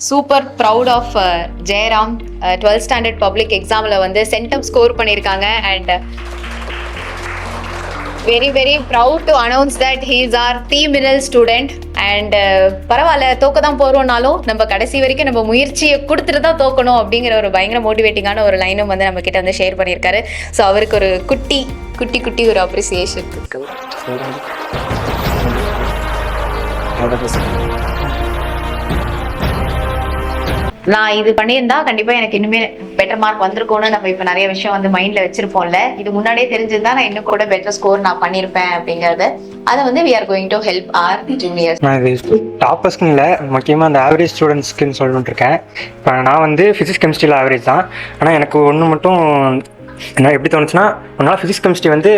Super proud of Jayaram. 12th standard public எக்ஸாமில் வந்து centum score பண்ணியிருக்காங்க. And very very proud to announce that he is our Minal student. And பரவாயில்ல, தோக்க தான் போகிறோம்னாலும் நம்ம கடைசி வரைக்கும் நம்ம முயற்சியை கொடுத்துட்டு தான் தோக்கணும் அப்படிங்கிற ஒரு பயங்கர மோட்டிவேட்டிங்கான ஒரு லைனும் வந்து நம்ம கிட்ட வந்து ஷேர் பண்ணியிருக்காரு. ஸோ அவருக்கு ஒரு குட்டி குட்டி குட்டி ஒரு அப்ரிசியேஷன் இருக்கு. நான் இது பண்ணியிருந்தா கண்டிப்பா எனக்கு இன்னுமே பெட்டர் மார்க் வந்திருக்கும்னு நம்ம இப்ப நிறைய விஷயம் வந்து மைண்ட்ல வச்சிருப்போம்ல. இது முன்னாடியே தெரிஞ்சிருந்தா நான் இன்னும் கூட பெட்டர் ஸ்கோர் நான் பண்ணிருப்பேன் அப்படிங்கறது. அதை வந்து we are going to help our juniors. நான் இது டாப்பர்ஸ்க்கு இல்லை, முக்கியமாக அந்த ஆவரேஜ் ஸ்டூடெண்ட்ஸ்க்குன்னு சொல்லிட்டு இருக்கேன். இப்போ நான் வந்து ஃபிசிக்ஸ் கெமிஸ்ட்ரியில் ஆவரேஜ் தான். ஆனால் எனக்கு ஒன்று மட்டும் என்ன எப்படி தோணுச்சுன்னா, ஒன்றால் ஃபிசிக்ஸ் கெமிஸ்ட்ரி வந்து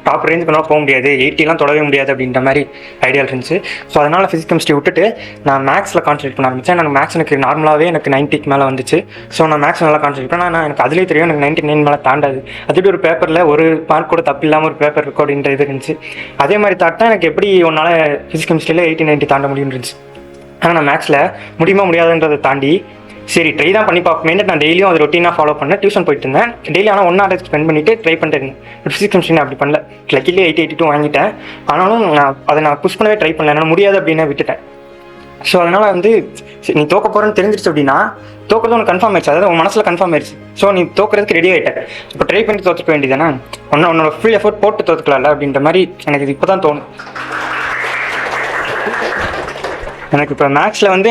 டாப் ரேஞ்சுக்கு ஒன்றால் போக முடியாது, 80 தொடவே முடியாது அப்படின்ற மாதிரி ஐடியா இருந்துச்சு. ஸோ அதனால் ஃபிசிக்ஸ் கெமிஸ்ட்ரி விட்டுட்டு நான் மேக்ஸில் கான்சன்ட்ரேட் பண்ண ஆரம்பித்தேன். எனக்கு மேக்ஸ் எனக்கு நார்மலாகவே எனக்கு 90க்கு மேலே வந்துச்சு. ஸோ நான் மேக்ஸ் நல்லா கான்சன்ட்ரேட் பண்ணேன். ஆனால் எனக்கு அதுலேயே தெரியும் எனக்கு 99 மேலே தாண்டாது. அதுவே ஒரு பேப்பரில் ஒரு மார்க் கூட தப்பு இல்லாமல் ஒரு பேப்பர் இருக்கும் அப்படின்ற இது இருந்துச்சு. அதே மாதிரி தாட்டா எனக்கு எப்படி ஒன்றால் ஃபிசிக்ஸ் கெமிஸ்ட்ரியில் 80, 90 தாண்ட முடியும்னு இருந்துச்சு. ஆனால் நான் மேக்ஸில் முடியுமா முடியாதுன்றதை தாண்டி சரி ட்ரை தான் பண்ணி பார்ப்போமே. நான் டெய்லியும் அது ரொட்டீனாக ஃபாலோ பண்ணேன். டியூஷன் போயிட்டு இருந்தேன் டெய்லி. ஆனால் 1 hour ஸ்பெண்ட் பண்ணிட்டு ட்ரை பண்ணிட்டு இருந்தேன். பட் ஃபிசிக்ஸ் கெமிஸ்ட்ரி அப்படி பண்ணல. லக்கிலே 80, 82 வாங்கிட்டேன். ஆனாலும் நான் புஷ் பண்ணவே ட்ரை பண்ணல. என்னால் முடியாது அப்படின்னு விட்டுட்டேன். ஸோ அதனால் வந்து நீ தோக்க போகிறேன்னு தெரிஞ்சிருச்சு அப்படின்னா தோக்கிறது உனக்கு கன்ஃபார்ம் ஆயிடுச்சு. அதாவது உன் மனசில் கன்ஃபார்ம் ஆயிடுச்சு. ஸோ நீ தோக்கிறதுக்கு ரெடி ஆகிட்டேன். இப்போ ட்ரை பண்ணி தோற்றுக்க வேண்டியதானே, உன்னோட ஃபுல் எஃபோர்ட் போட்டு தோற்றுக்கலாம்ல அப்படின்ற மாதிரி எனக்கு இது இப்போ தான் தோணும். எனக்கு இப்போ மேக்ஸில் வந்து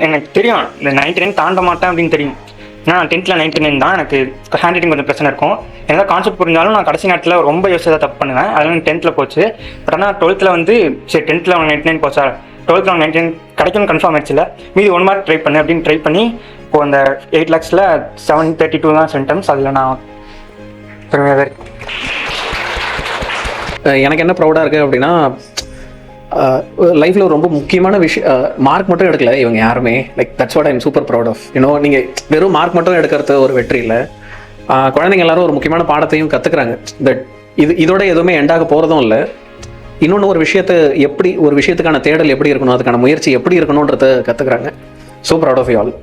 எனக்கு தெரியும் இந்த 99 தாண்ட மாட்டேன் அப்படின்னு தெரியும். ஏன்னா நான் 10th 99 தான். எனக்கு ஹேண்ட் ரைட்டிங் கொஞ்சம் பிரச்சனை இருக்கும். எதாவது கான்செப்ட் புரிஞ்சாலும் நான் கடைசி நேரத்தில் ரொம்ப யோசிச்சு தப்பு பண்ணுவேன். அதெல்லாம் 10th போச்சு. பட் ஆனால் 12th வந்து சரி 10th 99 போச்சா, 12th 99 கிடைக்கும்னு கன்ஃபார்ம் ஆயிடுச்சுல, மீதி 1 மார்க் ட்ரை பண்ணு அப்படின்னு ட்ரை பண்ணி இப்போ அந்த 8 lakhsல 732 தான் சென்டம்ஸ். அதில் நான் பெருமையாக தான் இருக்கேன். எனக்கு என்ன ப்ரௌடாக இருக்குது அப்படின்னா, லைஃப்பில் ரொம்ப முக்கியமான விஷயம் மார்க் மட்டும் எடுக்கல இவங்க யாருமே. Like that's what I am super proud of. நீங்கள் வெறும் மார்க் மட்டும் எடுக்கிறது ஒரு வெற்றி இல்லை. குழந்தைங்க எல்லாரும் ஒரு முக்கியமான பாடத்தையும் கற்றுக்குறாங்க. தட் இதோட எதுவுமே எண்டாக போகிறதும் இல்லை. இன்னொன்று ஒரு விஷயத்துக்கான தேடல் எப்படி இருக்கணும், அதுக்கான முயற்சி எப்படி இருக்கணுன்றதை கற்றுக்குறாங்க. So proud of you all.